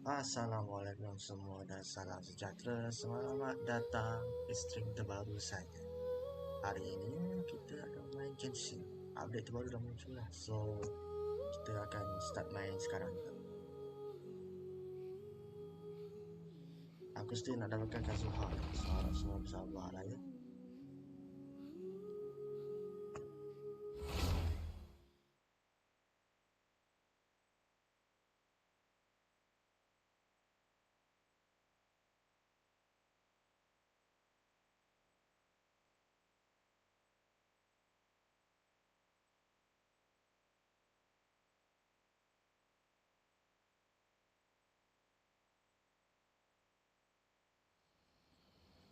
Assalamualaikum semua dan salam sejahtera. Selamat datang di stream terbaru saya. Hari ini kita akan main Genshin. Update terbaru dah muncul lah. So, kita akan start main sekarang. Aku still nak dapatkan Kazuha. So, harap semua bersabar lah ya.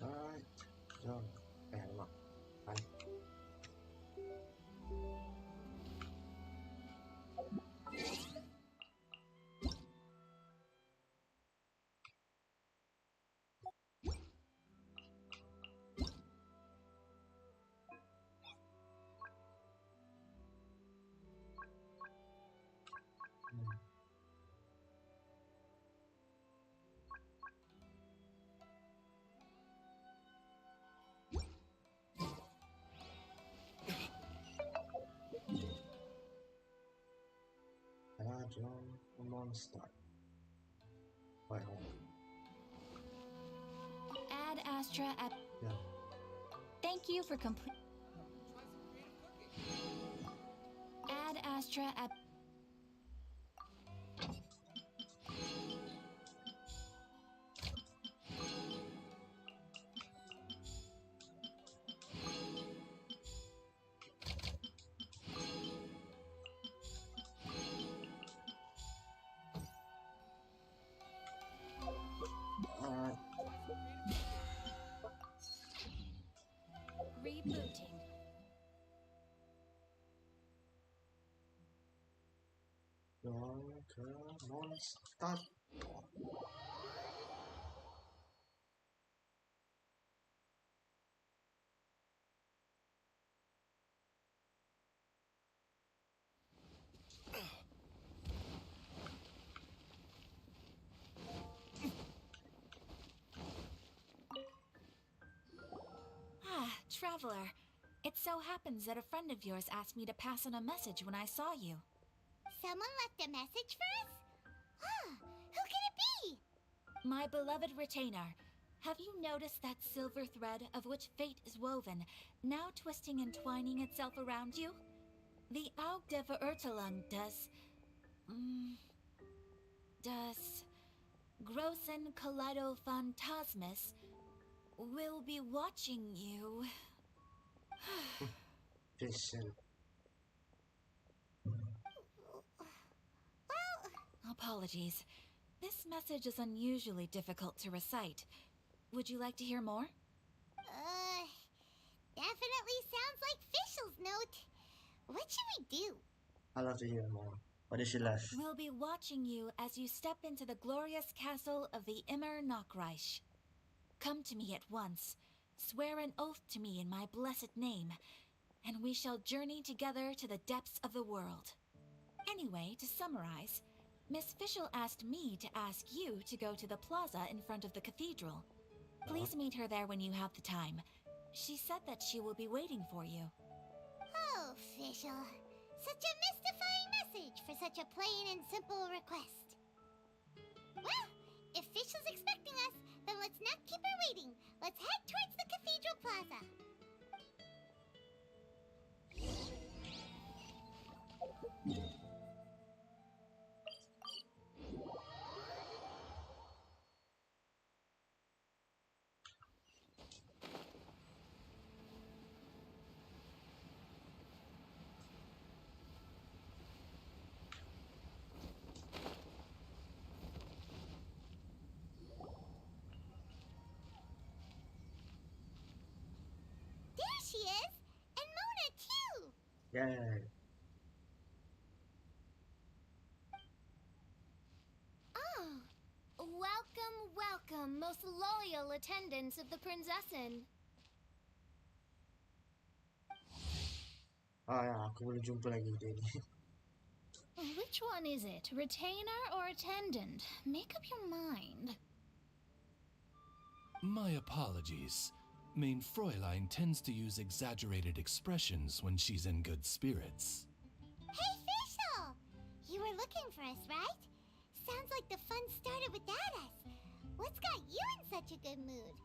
Alright, jom. Alamak. Hai. Jom, come on, start. Right on. Add Astra at. Yeah. Thank you for complete. Add Astra at. Alright. Rebooting. Jom, come on, start. Ah, Traveler. It so happens that a friend of yours asked me to pass on a message when I saw you. Someone left a message for us? Huh, who could it be? My beloved retainer, have you noticed that silver thread of which fate is woven, now twisting and twining itself around you? The Aug der Verurteilung does Grossen Kaleido Phantasmus will be watching you. Patient. Apologies. This message is unusually difficult to recite. Would you like to hear more? Definitely sounds like Fischl's note. What should we do? I'd love to hear more. What did she left? We'll be watching you as you step into the glorious castle of the Immer Knockreich. Come to me at once. Swear an oath to me in my blessed name, and we shall journey together to the depths of the world. Anyway, to summarize, Miss Fischl asked me to ask you to go to the plaza in front of the cathedral. Please meet her there when you have the time. She said that she will be waiting for you. Oh, Fischl. Such a mystifying message for such a plain and simple request. Well, if Fischl's expecting us, then let's not keep her waiting. Let's head towards the cathedral plaza. There she is! And Mona, too! Yay. Oh, welcome, welcome, most loyal attendants of the Prinzessin. Ah ya, aku boleh jumpa lagi dia ni. Which one is it? Retainer or attendant? Make up your mind. My apologies. Main Fräulein tends to use exaggerated expressions when she's in good spirits. Hey, Fischl! You were looking for us, right? Sounds like the fun started without us. What's got you in such a good mood?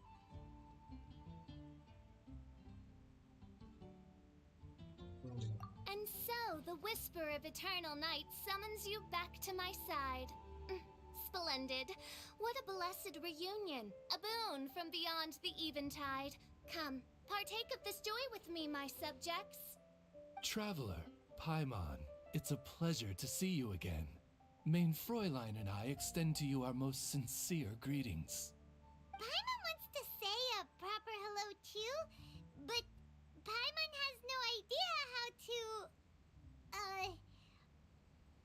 And so, the whisper of eternal night summons you back to my side. Splendid. What a blessed reunion. A boon from beyond the eventide. Come, partake of this joy with me, my subjects. Traveler, Paimon, it's a pleasure to see you again. Main Fräulein and I extend to you our most sincere greetings. Paimon wants to say a proper hello too, but Paimon has no idea how to,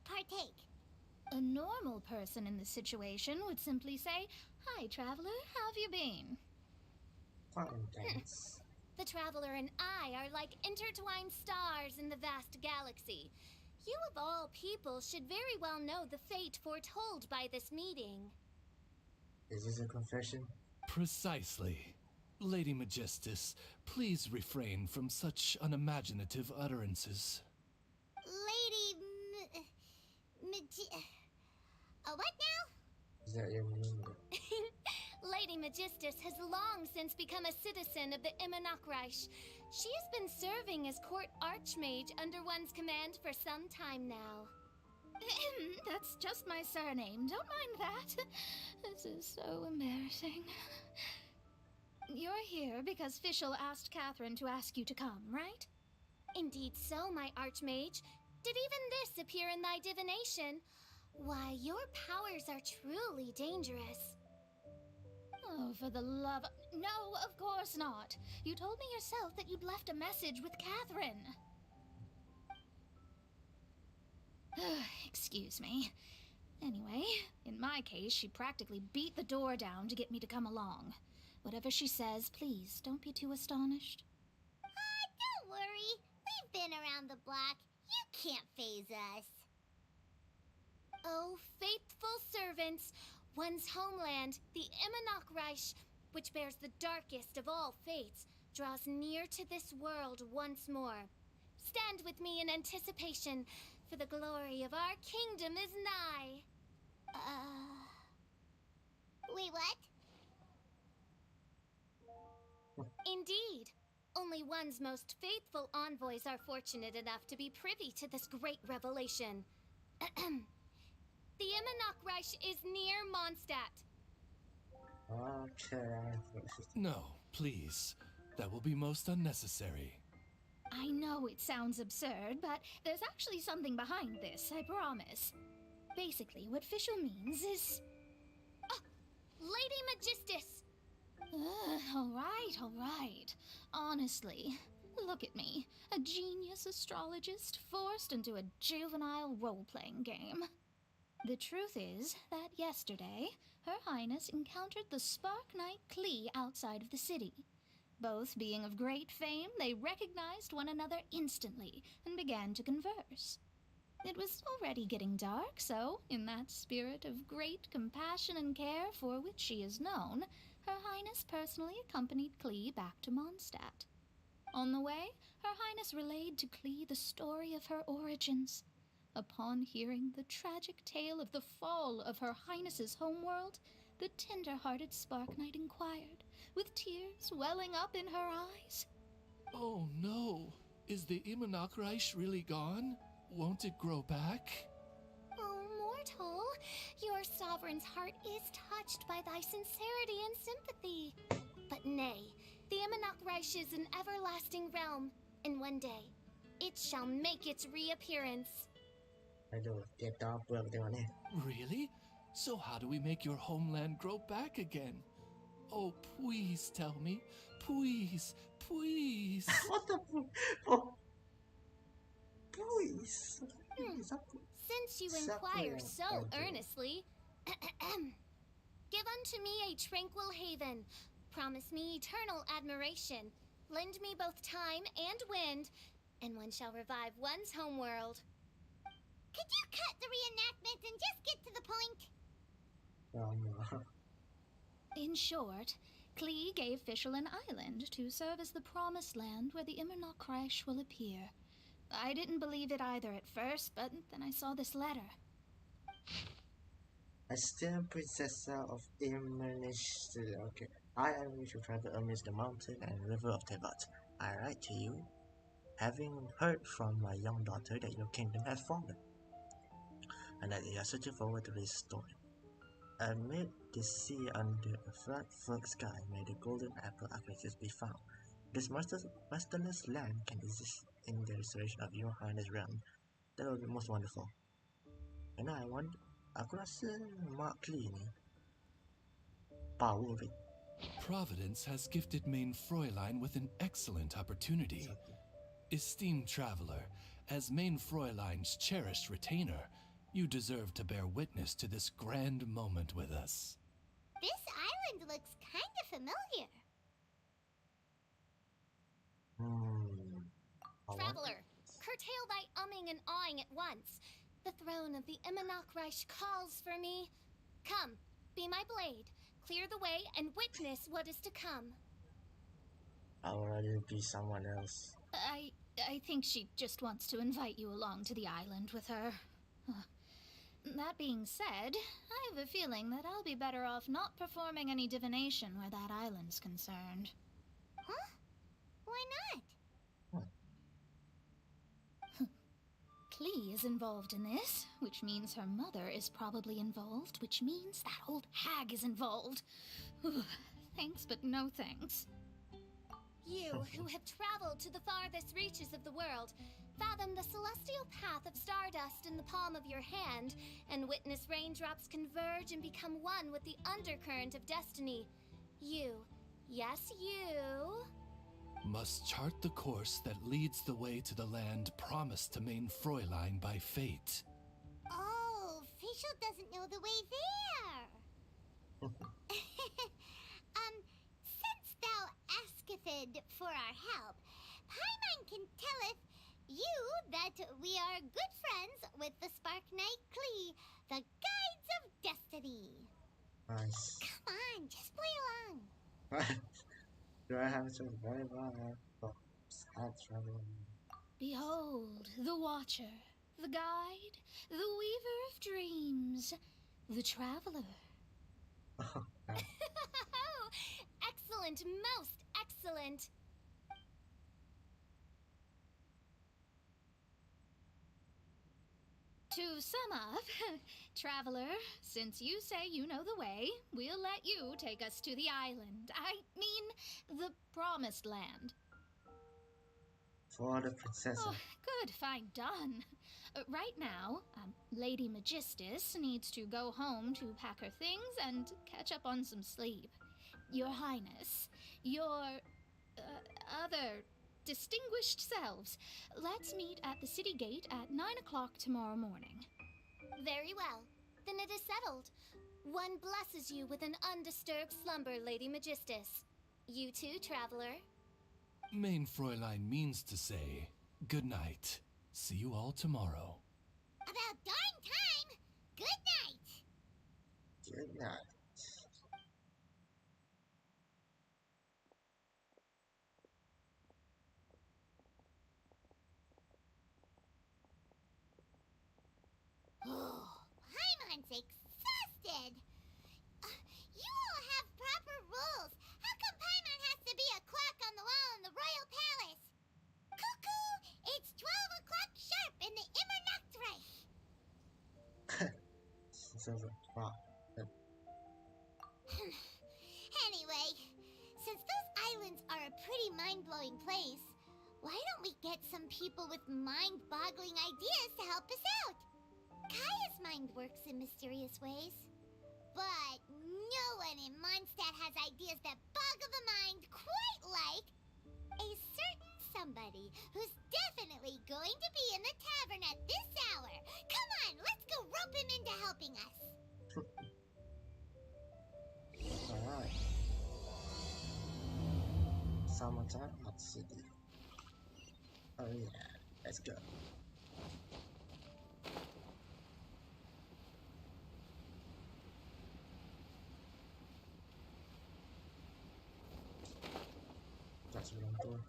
partake. A normal person in this situation would simply say, "Hi, traveler, how have you been?" Quite intense. The traveler and I are like intertwined stars in the vast galaxy. You of all people should very well know the fate foretold by this meeting. Is this a confession? Precisely. Lady Magistus, please refrain from such unimaginative utterances. Lady what now? Is that your name? Lady Magistus has long since become a citizen of the Immernachtreich. She has been serving as court archmage under one's command for some time now. That's just my surname. Don't mind that. This is so embarrassing. You're here because Fischl asked Catherine to ask you to come, right? Indeed so, my archmage. Did even this appear in thy divination? Why, your powers are truly dangerous. Oh, for the love... No, of course not. You told me yourself that you'd left a message with Catherine. Excuse me. Anyway, in my case, she practically beat the door down to get me to come along. Whatever she says, please don't be too astonished. Don't worry. We've been around the block. You can't faze us. Oh, faithful servants, one's homeland, the Immernachtreich, which bears the darkest of all fates, draws near to this world once more. Stand with me in anticipation, for the glory of our kingdom is nigh. Wait, what? Indeed. Only one's most faithful envoys are fortunate enough to be privy to this great revelation. The Immernachtreich is near Mondstadt. Okay. No, please. That will be most unnecessary. I know it sounds absurd, but there's actually something behind this, I promise. Basically, what Fischl means is... Lady Magistus! All right. Honestly, look at me. A genius astrologist forced into a juvenile role-playing game. The truth is that yesterday, Her Highness encountered the Spark Knight Klee outside of the city. Both being of great fame, they recognized one another instantly and began to converse. It was already getting dark, so, in that spirit of great compassion and care for which she is known, Her Highness personally accompanied Klee back to Mondstadt. On the way, Her Highness relayed to Klee the story of her origins. Upon hearing the tragic tale of the fall of Her Highness's homeworld, the tender-hearted Spark Knight inquired, with tears welling up in her eyes. Oh no! Is the Immernachtreich really gone? Won't it grow back? Oh, mortal, your sovereign's heart is touched by thy sincerity and sympathy. But nay, the Immernachtreich is an everlasting realm, and one day, it shall make its reappearance. Aduh, tiap tahu apa aku tengok ni. Really? So how do we make your homeland grow back again? Oh, please tell me. Please, please. What the oh. Please. Since you inquire so earnestly, give unto me a tranquil haven. Promise me eternal admiration. Lend me both time and wind, and one shall revive one's homeworld. Could you cut the reenactment and just get to the point? No. In short, Klee gave Fischl an island to serve as the promised land where the Immernochreich will appear. I didn't believe it either at first, but then I saw this letter. I still princessa of Immernish. Okay. I am you to travel amidst the mountain and river of Tevat. I write to you, having heard from my young daughter that your kingdom has fallen, and that you are searching forward to restore it. Amid the sea under a flat sky, may the golden apple architectures be found. This masterless land can exist in the restoration of your highness realm. That will be most wonderful. And I want, aku rasa Mark Lee ni power of it. Providence has gifted Main Fräulein with an excellent opportunity. Esteemed traveler, as Main Fräulein's cherished retainer, you deserve to bear witness to this grand moment with us. This island looks kind of familiar. Traveler, curtail thy umming and awing at once. The throne of the Immernochreich calls for me. Come, be my blade, clear the way, and witness what is to come. I would rather be someone else. I think she just wants to invite you along to the island with her. That being said, I have a feeling that I'll be better off not performing any divination where that island's concerned. Huh? Why not? Klee is involved in this, which means her mother is probably involved, which means that old hag is involved. Thanks, but no thanks. You, who have traveled to the farthest reaches of the world, fathom the celestial path of stardust in the palm of your hand, and witness raindrops converge and become one with the undercurrent of destiny. You, yes, you... must chart the course that leads the way to the land promised to Main Fräulein by fate. Oh, Fischl doesn't know the way there. Since thou asketh for our help, Paimon can telleth you that we are good friends with the Spark Knight Klee, the Guides of Destiny. Nice. Come on, just play along. Do I have to worry about sad traveling? Behold, the Watcher, the Guide, the Weaver of Dreams, the Traveler. Excellent, most excellent. To sum up, Traveler, since you say you know the way, we'll let you take us to the island. I mean, the Promised Land. For the princess. Oh, good, fine, done. Right now, Lady Magistus needs to go home to pack her things and catch up on some sleep. Your Highness, your other distinguished selves, let's meet at the city gate at 9 o'clock tomorrow morning. Very well. Then it is settled. One blesses you with an undisturbed slumber, Lady Magistus. You too, traveler. Main Fräulein means to say, good night. See you all tomorrow. About darn time! Good night! Good night. Oh, Paimon's exhausted! You all have proper rules. How come Paimon has to be a clock on the wall in the royal palace? Cuckoo! It's 12 o'clock sharp in the Immernachtreich! Sounds like wow. Anyway, since those islands are a pretty mind-blowing place, why don't we get some people with mind-boggling ideas to help us out? Kaya's mind works in mysterious ways. But no one in Mondstadt has ideas that boggle the mind quite like a certain somebody who's definitely going to be in the tavern at this hour. Come on, let's go rope him into helping us. Alright. Summertime at city. Oh yeah, let's go. sebelum tuh.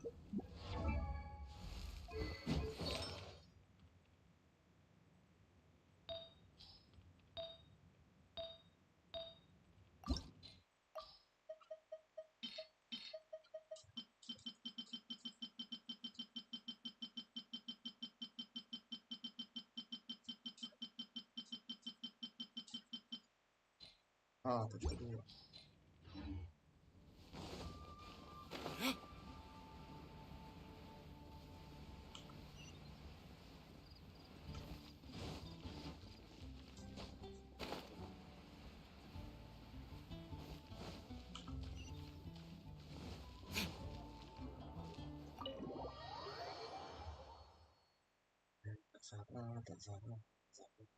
Oh, terus kedua. Tak salah, tak salah, tak salah.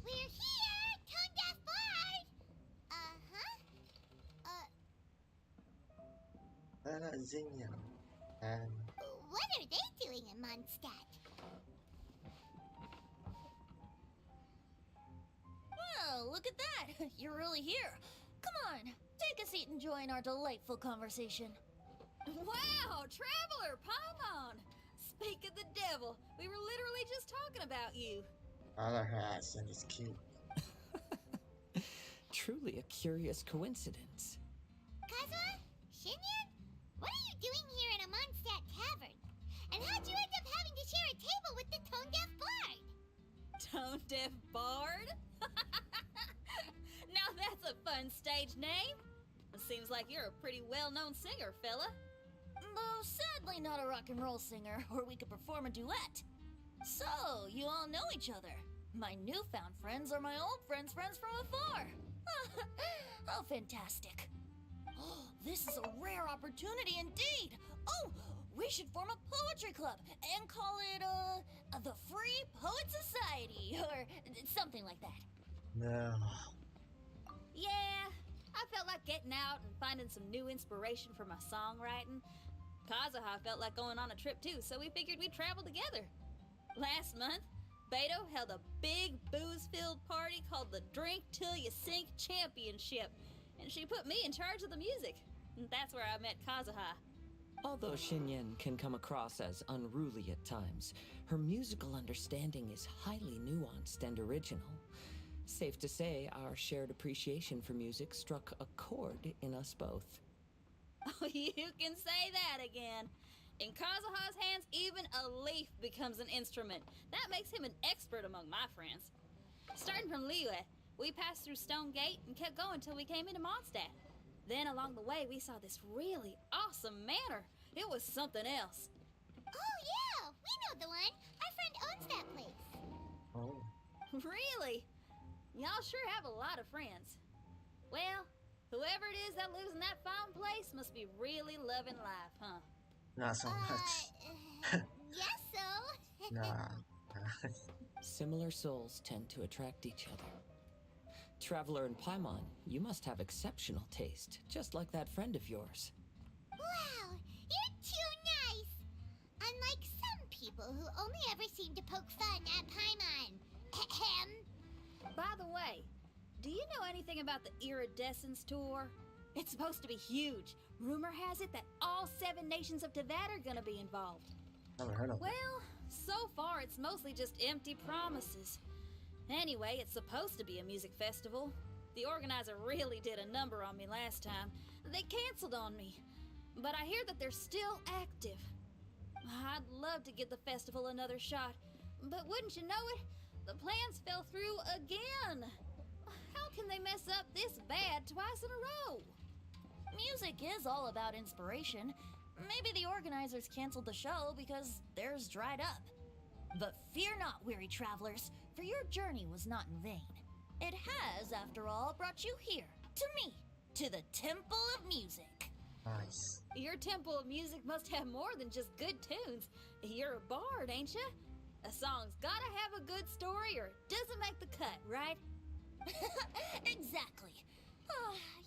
We're here, Tone Deaf Bard! Uh-huh. Xingyan. And What are they doing in Mondstadt? Well, look at that! You're really here. Come on, take a seat and join our delightful conversation. Wow, Traveler Paimon! Speak of the devil, we were literally just talking about you. Allah has and it's cute. Truly a curious coincidence. Kazuha? Shinyan? What are you doing here in a Mondstadt tavern? And how'd you end up having to share a table with the Tone Deaf Bard? Tone Deaf Bard? Now that's a fun stage name. It seems like you're a pretty well-known singer, fella. Though sadly not a rock and roll singer, or we could perform a duet. So, you all know each other. My newfound friends are my old friends' friends from afar. How fantastic. Oh, this is a rare opportunity indeed. Oh, we should form a poetry club and call it, the Free Poet Society, or something like that. No. Yeah, I felt like getting out and finding some new inspiration for my songwriting. Kazuha felt like going on a trip too, so we figured we'd travel together. Last month, Beto held a big booze-filled party called the Drink Till You Sink Championship, and she put me in charge of the music. And that's where I met Kazuha. Although Xinyan can come across as unruly at times, her musical understanding is highly nuanced and original. Safe to say, our shared appreciation for music struck a chord in us both. Oh, you can say that again. In Kazuha's hands, even a leaf becomes an instrument. That makes him an expert among my friends. Starting from Liyue, we passed through Stone Gate and kept going till we came into Mondstadt. Then along the way, we saw this really awesome manor. It was something else. Oh, yeah! We know the one! Our friend owns that place. Oh. Really? Y'all sure have a lot of friends. Well, whoever it is that lives in that fine place must be really loving life, huh? Not so much. Yes, so. Nah. Similar souls tend to attract each other. Traveler and Paimon, you must have exceptional taste, just like that friend of yours. Wow, you're too nice! Unlike some people who only ever seem to poke fun at Paimon. Ahem. By the way, do you know anything about the Iridescence tour? It's supposed to be huge. Rumor has it that all 7 nations of Tevat are gonna be involved. Never heard of it. Well, so far it's mostly just empty promises. Anyway, it's supposed to be a music festival. The organizer really did a number on me last time. They canceled on me. But I hear that they're still active. I'd love to give the festival another shot. But wouldn't you know it? The plans fell through again. How can they mess up this bad twice in a row? Music is all about inspiration. Maybe the organizers canceled the show because theirs dried up. But fear not, weary travelers, for your journey was not in vain. It has, after all, brought you here, to me, to the Temple of Music. Nice. Your Temple of Music must have more than just good tunes. You're a bard, ain't ya? A song's gotta have a good story or it doesn't make the cut, right? Exactly.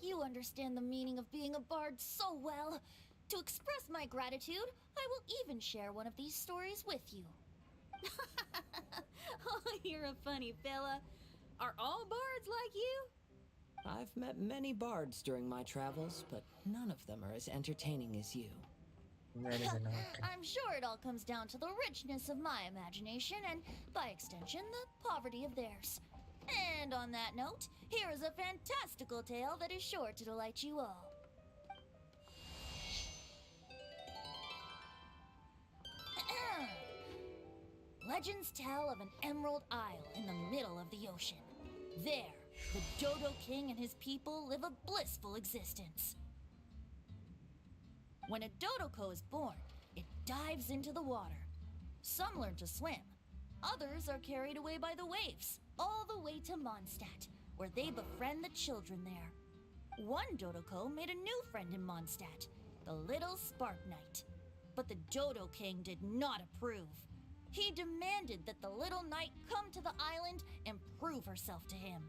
You understand the meaning of being a bard so well. To express my gratitude, I will even share one of these stories with you. Oh, you're a funny fella. Are all bards like you? I've met many bards during my travels, but none of them are as entertaining as you. That is an okay. I'm sure it all comes down to the richness of my imagination and, by extension, the poverty of theirs. And on that note, here is a fantastical tale that is sure to delight you all. Legends tell of an emerald isle in the middle of the ocean. There, the Dodo King and his people live a blissful existence. When a Dodoko is born, it dives into the water. Some learn to swim. Others are carried away by the waves, all the way to Mondstadt, where they befriend the children there. One Dodoko made a new friend in Mondstadt, the little Spark Knight. But the Dodo King did not approve. He demanded that the little knight come to the island and prove herself to him.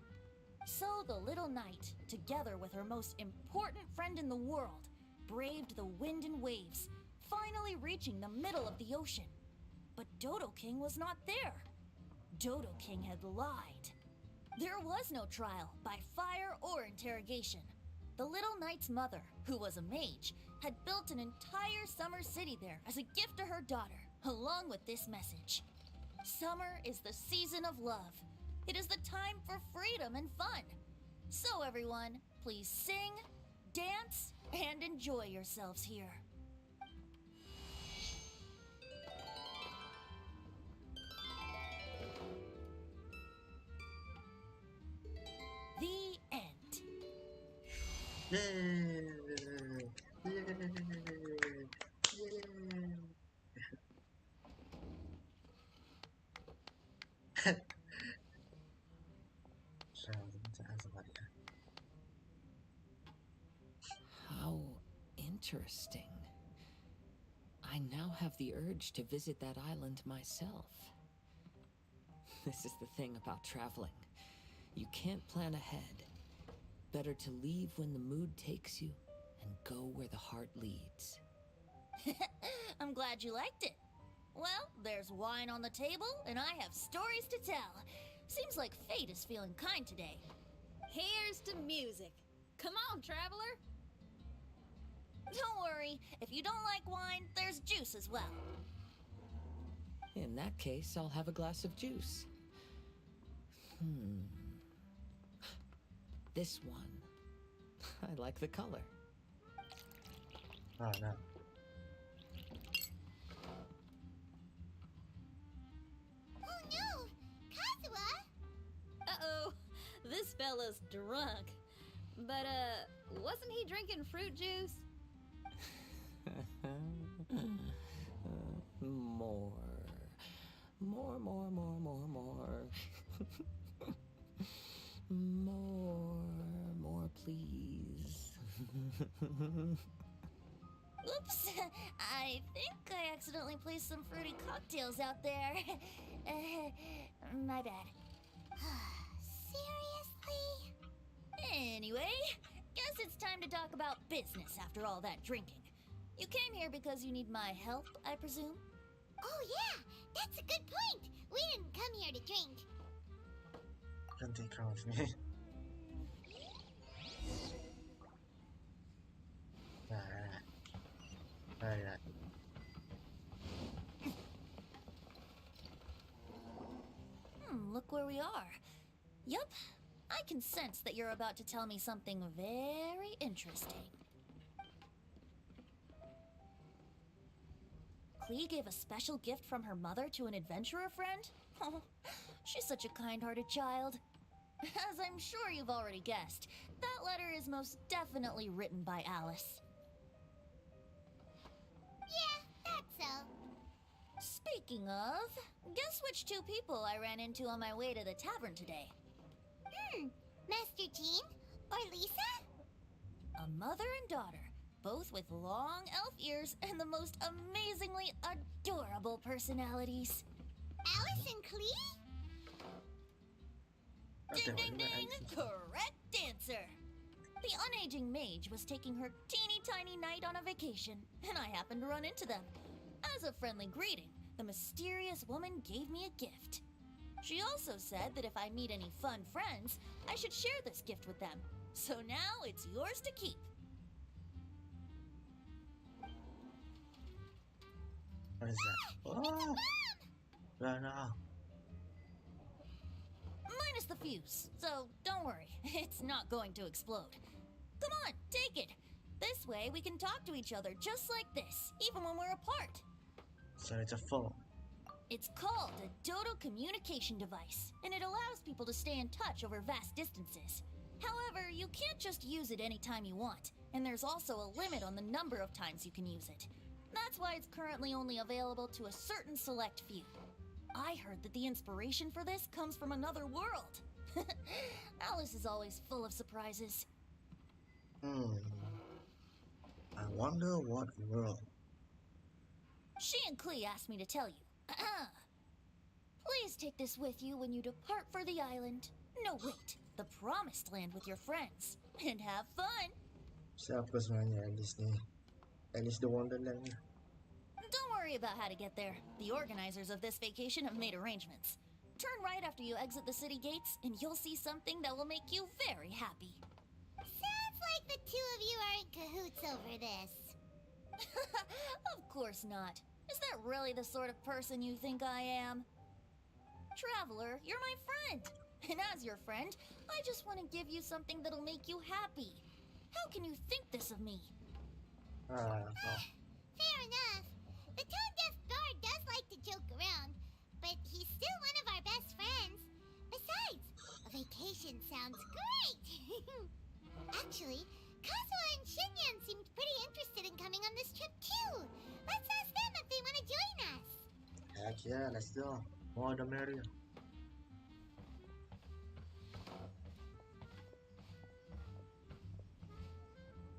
So the little knight, together with her most important friend in the world, braved the wind and waves, finally reaching the middle of the ocean. But Dodo King was not there. Dodo King had lied. There was no trial by fire or interrogation. The little knight's mother, who was a mage, had built an entire summer city there as a gift to her daughter, along with this message. Summer is the season of love. It is the time for freedom and fun. So everyone, please sing, dance, and enjoy yourselves here. The end. Yay! Yay! How interesting. I now have the urge to visit that island myself. This is the thing about traveling. You can't plan ahead. Better to leave when the mood takes you and go where the heart leads. I'm glad you liked it. Well, there's wine on the table, and I have stories to tell. Seems like fate is feeling kind today. Here's to music. Come on, traveler. Don't worry, if you don't like wine, there's juice as well. In that case, I'll have a glass of juice. This one. I like the color. Oh no. Oh no! Kazuha! Uh-oh, this fella's drunk. But, wasn't he drinking fruit juice? More. More. More, please. Oops, I think I accidentally placed some fruity cocktails out there. My bad. Seriously? Anyway, guess it's time to talk about business after all that drinking. You came here because you need my help, I presume? Oh yeah, that's a good point. We didn't come here to drink. Don't take wrong with me. Alright. Look where we are. Yup, I can sense that you're about to tell me something very interesting. Klee gave a special gift from her mother to an adventurer friend? Oh, she's such a kind-hearted child. As I'm sure you've already guessed, that letter is most definitely written by Alice. Yeah, that's so. Speaking of, guess which two people I ran into on my way to the tavern today? Master Jean? Or Lisa? A mother and daughter, both with long elf ears and the most amazingly adorable personalities. Alice and Klee? Ding ding ding! Correct answer! The unaging mage was taking her teeny tiny knight on a vacation, and I happened to run into them. As a friendly greeting, the mysterious woman gave me a gift. She also said that if I meet any fun friends, I should share this gift with them. So now it's yours to keep. What is that? Oh! No, no. Minus the fuse, so don't worry, it's not going to explode. Come on, take it. This way we can talk to each other just like this, even when we're apart. So it's a phone. It's called a Dodo communication device, and it allows people to stay in touch over vast distances. However, you can't just use it anytime you want, and there's also a limit on the number of times you can use it. That's why it's currently only available to a certain select few. I heard that the inspiration for this comes from another world. Alice is always full of surprises. I wonder what world. She and Klee asked me to tell you. Please take this with you when you depart for the island. No, wait, the promised land with your friends. And have fun. Siapa sebenarnya Alice ni? Alice the Wonderland ni. Don't worry about how to get there. The organizers of this vacation have made arrangements. Turn right after you exit the city gates, and you'll see something that will make you very happy. Sounds like the two of you are in cahoots over this. Of course not. Is that really the sort of person you think I am? Traveler, you're my friend. And as your friend, I just want to give you something that'll make you happy. How can you think this of me? Oh. Fair enough. The tone-deaf bard does like to joke around, but he's still one of our best friends. Besides, a vacation sounds great. Actually, Kazuha and Shinyan seemed pretty interested in coming on this trip too. Let's ask them if they want to join us. Heck yeah, let's go. More the merrier.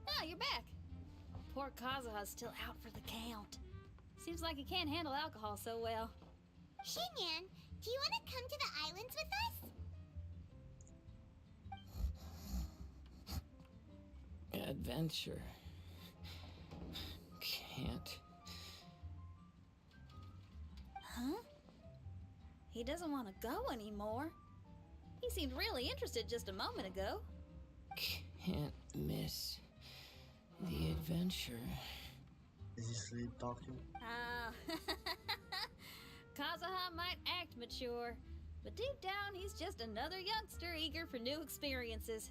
Ah, you're back. Poor Kazuha's still out for the count. Seems like he can't handle alcohol so well. Shinyan, do you want to come to the islands with us? Adventure. Can't. Huh? He doesn't want to go anymore. He seemed really interested just a moment ago. Can't miss the adventure. Is he sleep talking? Ah, Kazuha might act mature, but deep down he's just another youngster eager for new experiences.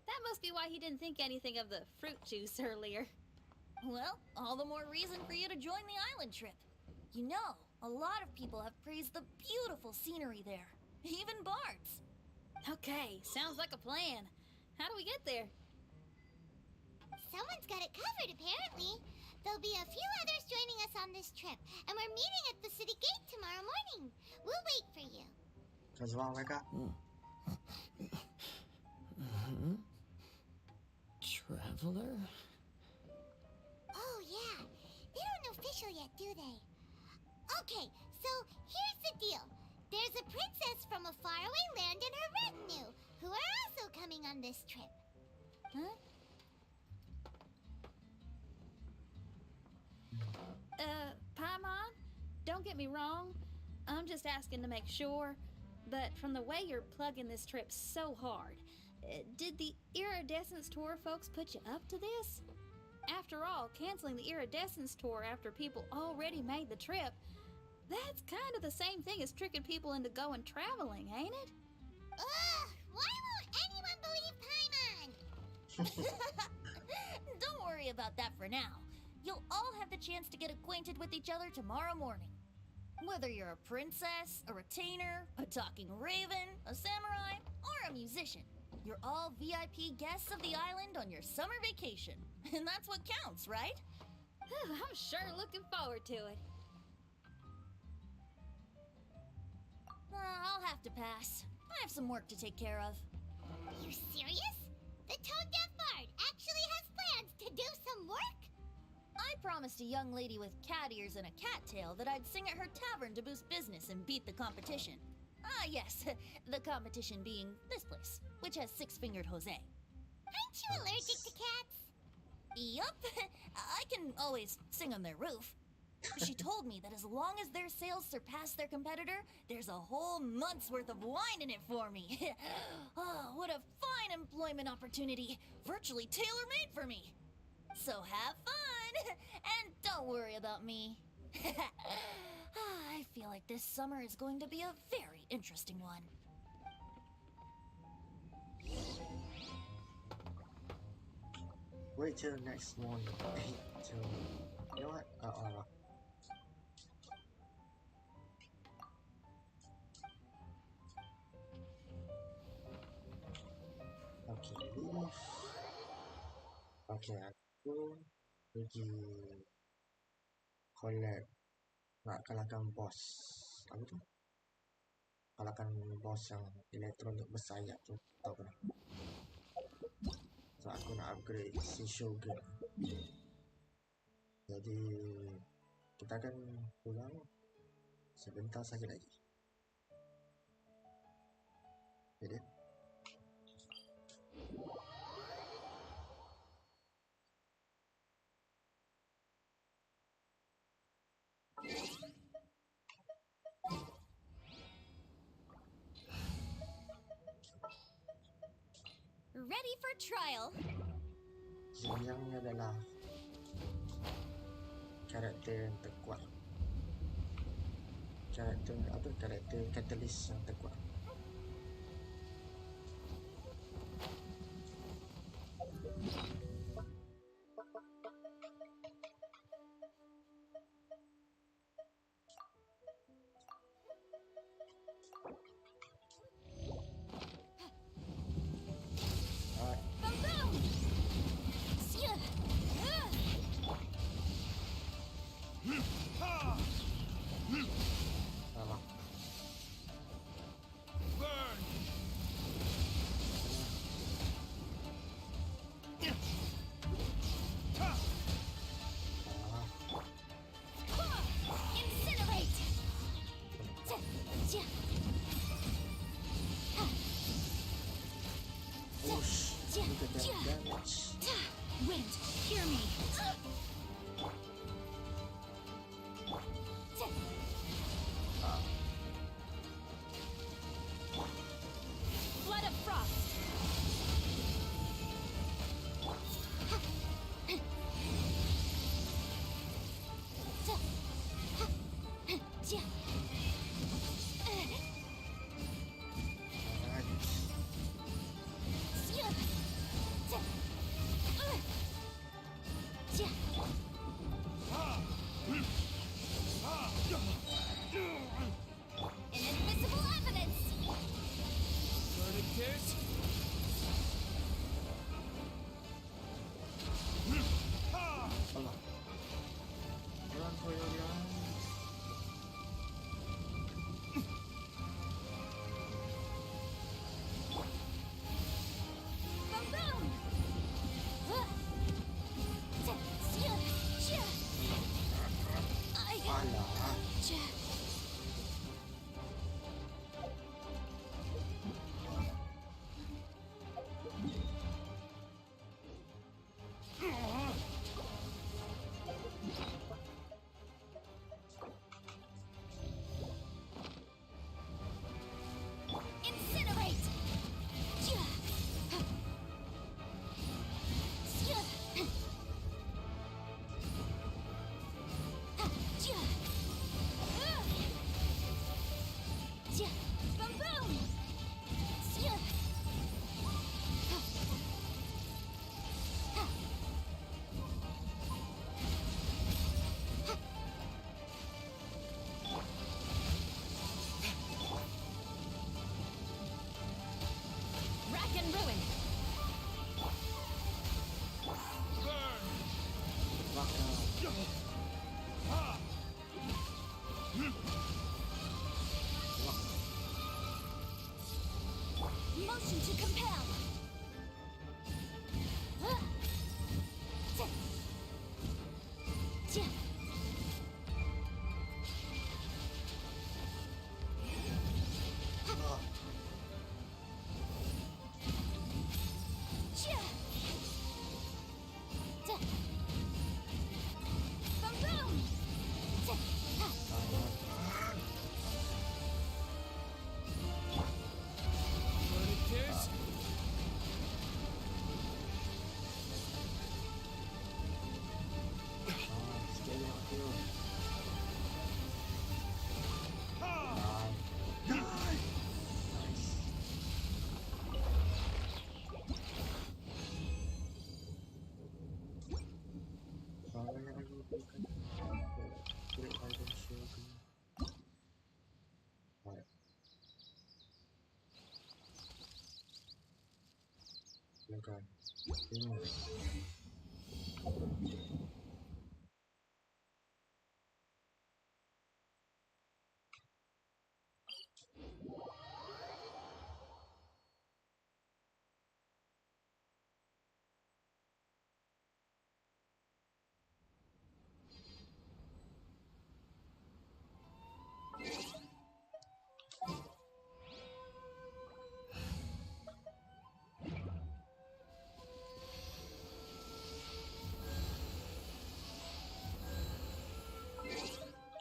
That must be why he didn't think anything of the fruit juice earlier. Well, all the more reason for you to join the island trip. You know, a lot of people have praised the beautiful scenery there, even bards. Okay, sounds like a plan. How do we get there? Someone's got it covered, apparently. There'll be a few others joining us on this trip, and we're meeting at the city gate tomorrow morning. We'll wait for you. What's wrong, Micah? Traveler? Oh, yeah. They don't know official yet, do they? Okay, so here's the deal. There's a princess from a faraway land and her retinue, who are also coming on this trip. Huh? Paimon, don't get me wrong. I'm just asking to make sure. But from the way you're plugging this trip so hard, did the Iridescence Tour folks put you up to this? After all, canceling the Iridescence Tour after people already made the trip, that's kind of the same thing as tricking people into going traveling, ain't it? Ugh! Why won't anyone believe Paimon? Don't worry about that for now. You'll all have the chance to get acquainted with each other tomorrow morning. Whether you're a princess, a retainer, a talking raven, a samurai, or a musician, you're all VIP guests of the island on your summer vacation. And that's what counts, right? I'm sure looking forward to it. I'll have to pass. I have some work to take care of. You serious? The tone-deaf bard actually has plans to do some work? I promised a young lady with cat ears and a cat tail that I'd sing at her tavern to boost business and beat the competition. Ah, yes, the competition being this place, which has six-fingered Jose. Aren't you allergic to cats? Yup, I can always sing on their roof. She told me that as long as their sales surpass their competitor, there's a whole month's worth of wine in it for me. Oh, what a fine employment opportunity. Virtually tailor-made for me. So have fun, and don't worry about me. I feel like this summer is going to be a very interesting one. Wait till next morning. Till you know what? Okay, leave. Okay, aku pergi collect nak kalahkan bos. Apa tu? Kalahkan bos yang elektronik bersayap tu. Tahu kan? So aku nak upgrade si Shogun. Jadi kita akan pulang sebentar saja lagi. Jadi Ready for trial. Yang ni adalah karakter yang terkuat. Karakter catalyst yang terkuat. Alamak. Incinerate. Push. Look at that damage. Wind, hear me. Flood of frost. Inadmissible evidence. Alah. Run for your life. Boom boom. Alah. Incinerate. Boom boom. Rack and ruin. Motion to compel. Boom boom. kan. Ini.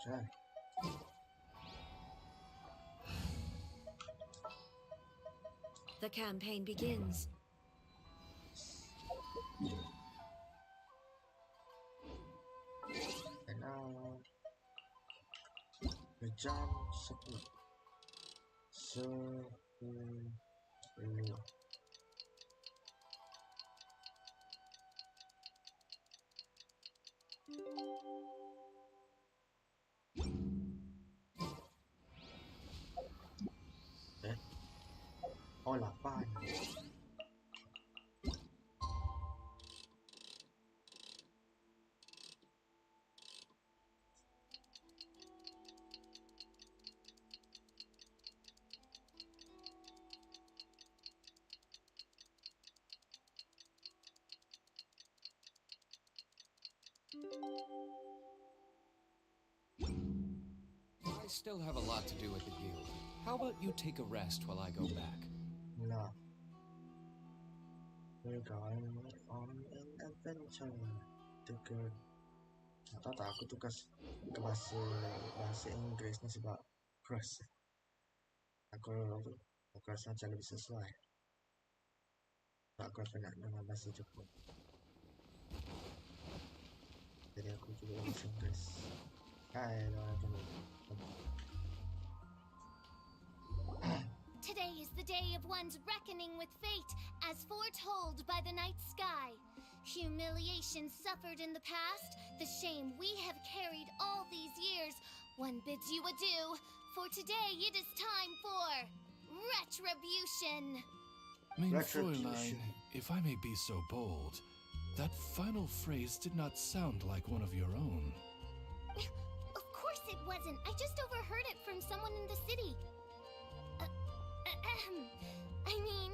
Okay. The campaign begins. And now the jump 10. 10. Oh 8. I still have a lot to do with the guild. How about you take a rest while I go back? Nah. We're going on an adventure. Tuker. Atau tak aku tukar ke bahasa Inggeris ni sebab aku rasa aku rasa macam lebih sesuai. Tak aku akan nak dengan bahasa Jepun. Jadi aku cuba bahasa Inggeris. Hai, Today is the day of one's reckoning with fate, as foretold by the night sky. Humiliation suffered in the past, the shame we have carried all these years. One bids you adieu, for today it is time for retribution. Main Retribution. Fräulein, if I may be so bold, that final phrase did not sound like one of your own. Of course it wasn't. I just overheard it from someone in the city. I mean,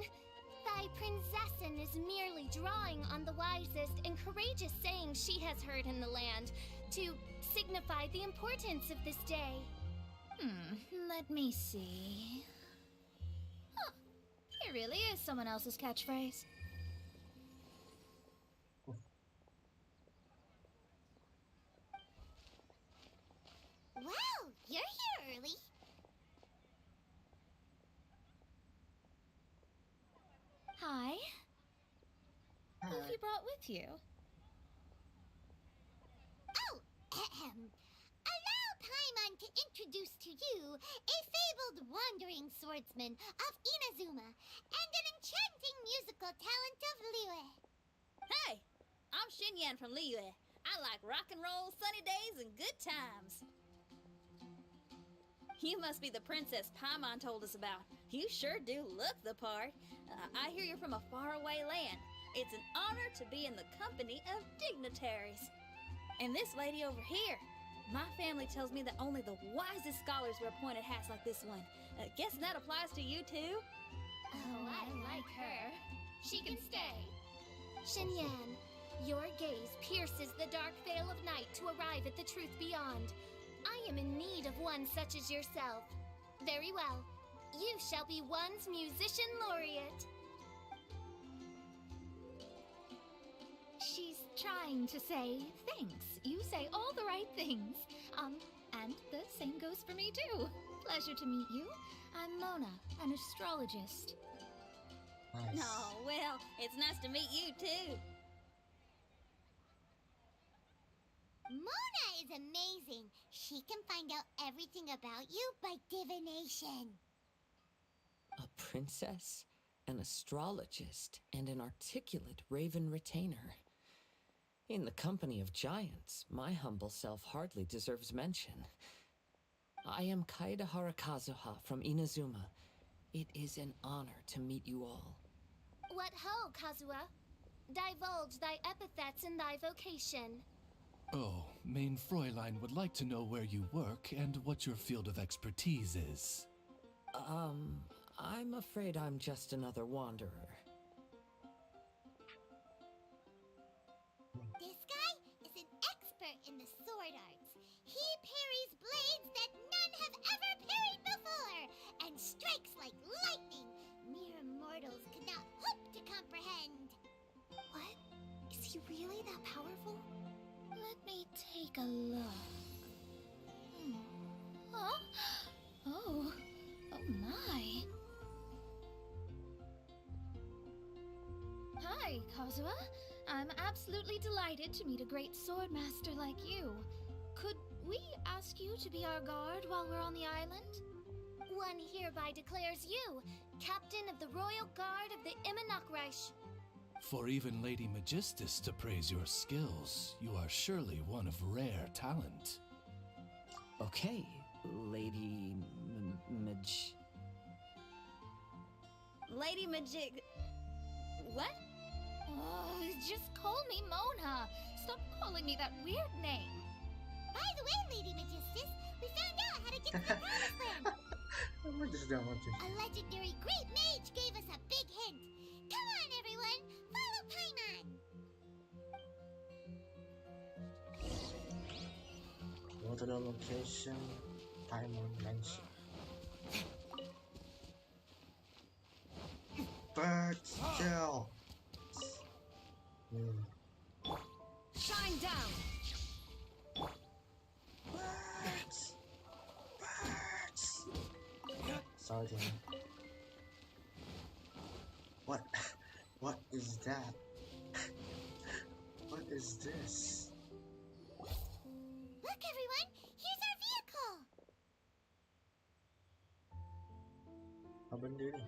thy princessin is merely drawing on the wisest and courageous sayings she has heard in the land to signify the importance of this day. Let me see. Huh. It really is someone else's catchphrase. Wow, you're here early. Hi. Who have you brought with you? Oh, allow Paimon to introduce to you a fabled wandering swordsman of Inazuma and an enchanting musical talent of Liyue. Hey, I'm Xinyan from Liyue. I like rock and roll, sunny days, and good times. You must be the princess Paimon told us about. You sure do look the part. I hear you're from a faraway land. It's an honor to be in the company of dignitaries. And this lady over here, my family tells me that only the wisest scholars wear pointed hats like this one. Guess that applies to you too? Oh, I like her. She can stay. Xinyan, your gaze pierces the dark veil of night to arrive at the truth beyond. I am in need of one such as yourself. Very well. You shall be one's musician laureate. She's trying to say thanks. You say all the right things. And the same goes for me too. Pleasure to meet you. I'm Mona, an astrologist. Nice. Oh, well, it's nice to meet you too. Mona is amazing. She can find out everything about you by divination. A princess, an astrologist, and an articulate raven retainer. In the company of giants, my humble self hardly deserves mention. I am Kaida Harakazuha from Inazuma. It is an honor to meet you all. What ho, Kazuha? Divulge thy epithets and thy vocation. Oh, Main Fräulein would like to know where you work and what your field of expertise is. I'm afraid I'm just another wanderer. This guy is an expert in the sword arts. He parries blades that none have ever parried before, and strikes like lightning. Mere mortals could not hope to comprehend. What? Is he really that powerful? Let me take a look. Huh? Oh my. Hi, Kazuha. I'm absolutely delighted to meet a great sword master like you. Could we ask you to be our guard while we're on the island? One hereby declares you captain of the Royal Guard of the Immernachtreich. For even Lady Magistus to praise your skills, you are surely one of rare talent. Okay, Lady Lady Majig. What? Oh, just call me Mona. Stop calling me that weird name. By the way, Lady Magistus, we found out how to get to the Promised Land. What is that one? A legendary great mage gave us a big hint. Come on, everyone, follow Paimon. Go to the location Paimon mentioned. Birds, chill. Shine down! Birds! Birds! Sorry, Timmy. What? What is that? What is this? Look, everyone, here's our vehicle. Apa benda ni?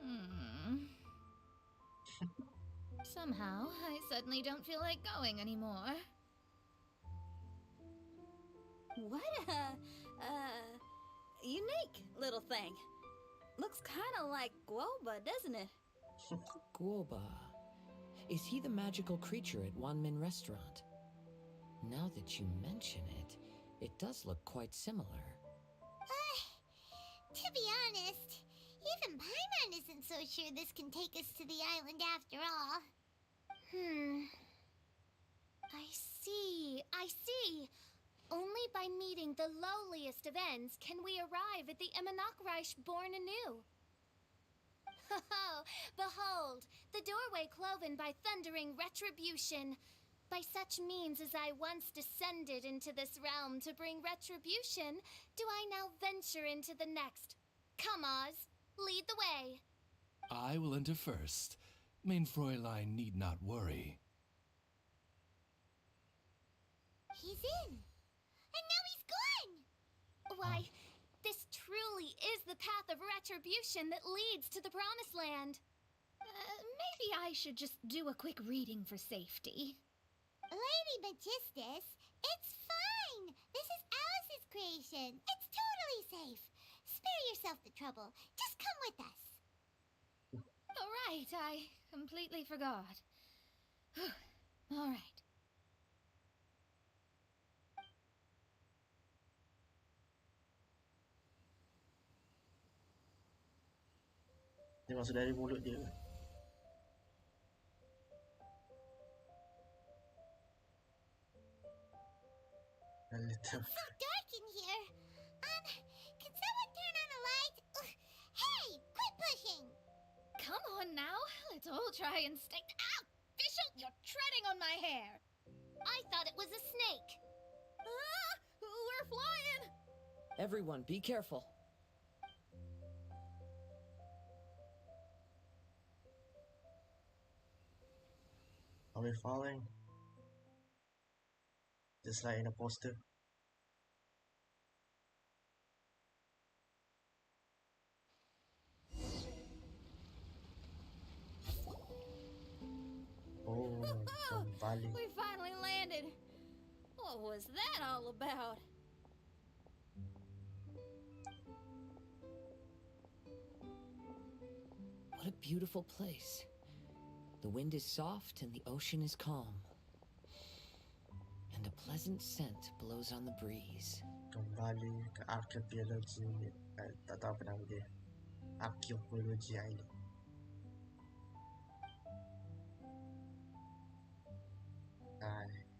Somehow, I suddenly don't feel like going anymore. What a unique little thing. Looks kind of like Guoba, doesn't it? Guoba. Is he the magical creature at Wanmin Restaurant? Now that you mention it, it does look quite similar. To be honest, even Paimon isn't so sure this can take us to the island after all. I see. Only by meeting the lowliest of ends can we arrive at the Immernachtreich born anew. Behold, the doorway cloven by thundering retribution. By such means as I once descended into this realm to bring retribution, do I now venture into the next. Come, Oz, lead the way. I will enter first. Main Fräulein need not worry. He's in. And now he's gone. Why, this truly is the path of retribution that leads to the Promised Land. Maybe I should just do a quick reading for safety. Lady Magistus, it's fine. This is Alice's creation. It's totally safe. Spare yourself the trouble. Just come with us. All right, I completely forgot. All right. Dia masuk dari mulut dia. A little. So dark in here. Can someone turn on a light? Ugh. Hey, quit pushing. Come on now, let's all try and stay. Ah! Fischl, you're treading on my hair. I thought it was a snake. Ah, we're flying! Everyone, be careful. Are we falling? Just like in a poster. Oh, kembali. We finally landed. What was that all about? What a beautiful place. The wind is soft and the ocean is calm. And a pleasant scent blows on the breeze. Kembali ke archaeology, tak tahu apa nama dia, archaeology island.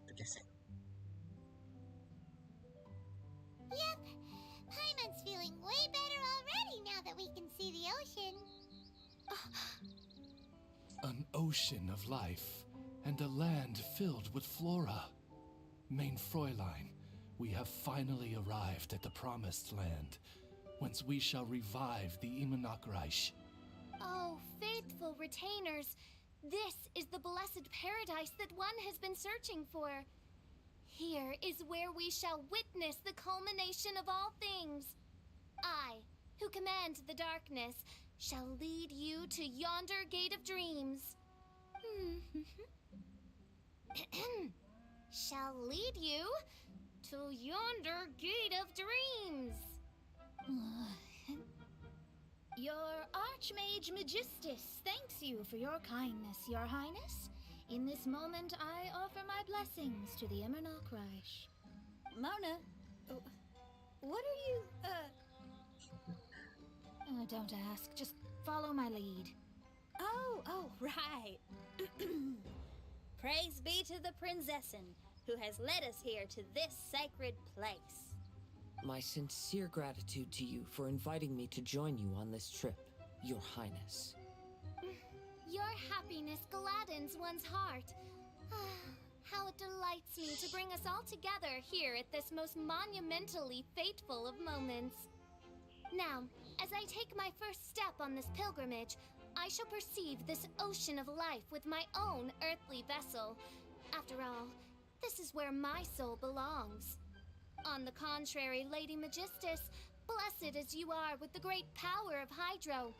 Tergesek. Yep, Paimon's feeling way better already now that we can see the ocean. An ocean of life, and a land filled with flora. Main Fräulein, we have finally arrived at the Promised Land, whence we shall revive the Immernachtreich. Oh, faithful retainers, this is the blessed paradise that one has been searching for. Here is where we shall witness the culmination of all things. I, who command the darkness, shall lead you to yonder gate of dreams. Shall lead you to yonder gate of dreams. Your Archmage Magistus thanks you for your kindness, Your Highness. In this moment, I offer my blessings to the Immernachtreich. Mona, what are you, Don't ask. Just follow my lead. Oh, right. Praise be to the Prinzessin, who has led us here to this sacred place. My sincere gratitude to you for inviting me to join you on this trip, Your Highness. Your happiness gladdens one's heart. How it delights me to bring us all together here at this most monumentally fateful of moments. Now, as I take my first step on this pilgrimage, I shall perceive this ocean of life with my own earthly vessel. After all, this is where my soul belongs. On the contrary, Lady Magistus, blessed as you are with the great power of Hydro,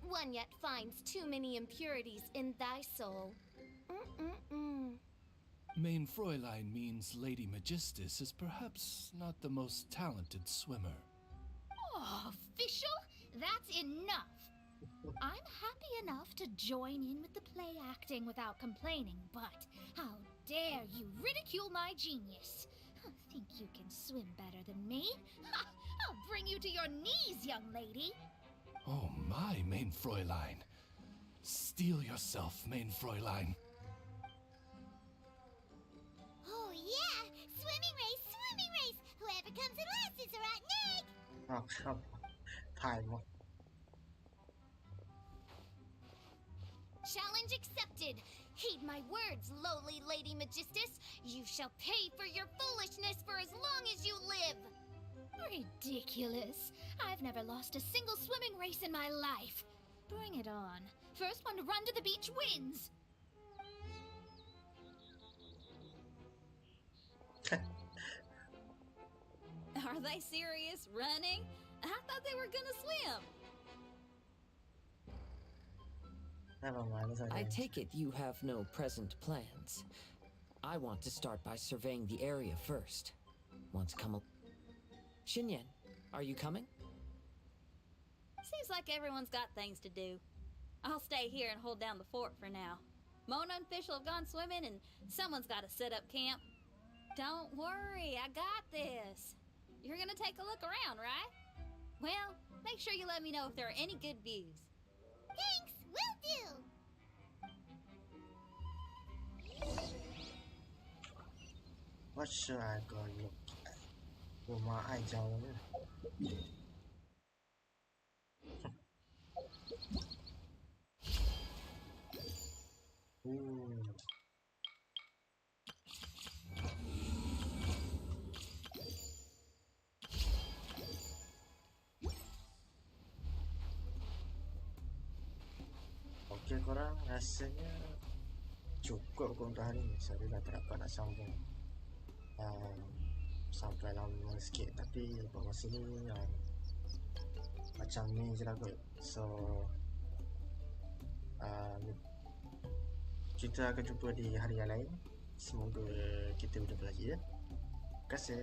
one yet finds too many impurities in thy soul. Main Fräulein means Lady Magistus is perhaps not the most talented swimmer. Oh, official? That's enough. I'm happy enough to join in with the play acting without complaining, but how dare you ridicule my genius? Think you can swim better than me? Ha! I'll bring you to your knees, young lady. Oh my, Main Fräulein. Steel yourself, Main Fräulein. Oh yeah, swimming race! Whoever comes in last is a rotten egg! Oh, come on. Paimon. Challenge accepted. Heed my words, lowly Lady Magistus. You shall pay for your foolishness for as long as you live. Ridiculous. I've never lost a single swimming race in my life. Bring it on. First one to run to the beach wins. Are they serious? Running? I thought they were gonna swim. Never mind, it's okay. I take it you have no present plans. I want to start by surveying the area first. Want to come Xinyan, are you coming? Seems like everyone's got things to do. I'll stay here and hold down the fort for now. Mona and Fischl have gone swimming, and someone's got to set up camp. Don't worry, I got this. You're gonna take a look around, right? Well, make sure you let me know if there are any good views. Thanks, will do! What should I go look at? Rumah I jauh ni. Okey korang, rasanya cukup untuk hari ni. Saya dah tak dapat nak sambung sampai lama sikit, tapi buat masa ni macam ni je lah kot. So kita akan jumpa di hari yang lain. Semoga kita berjumpa lagi ya. Terima kasih.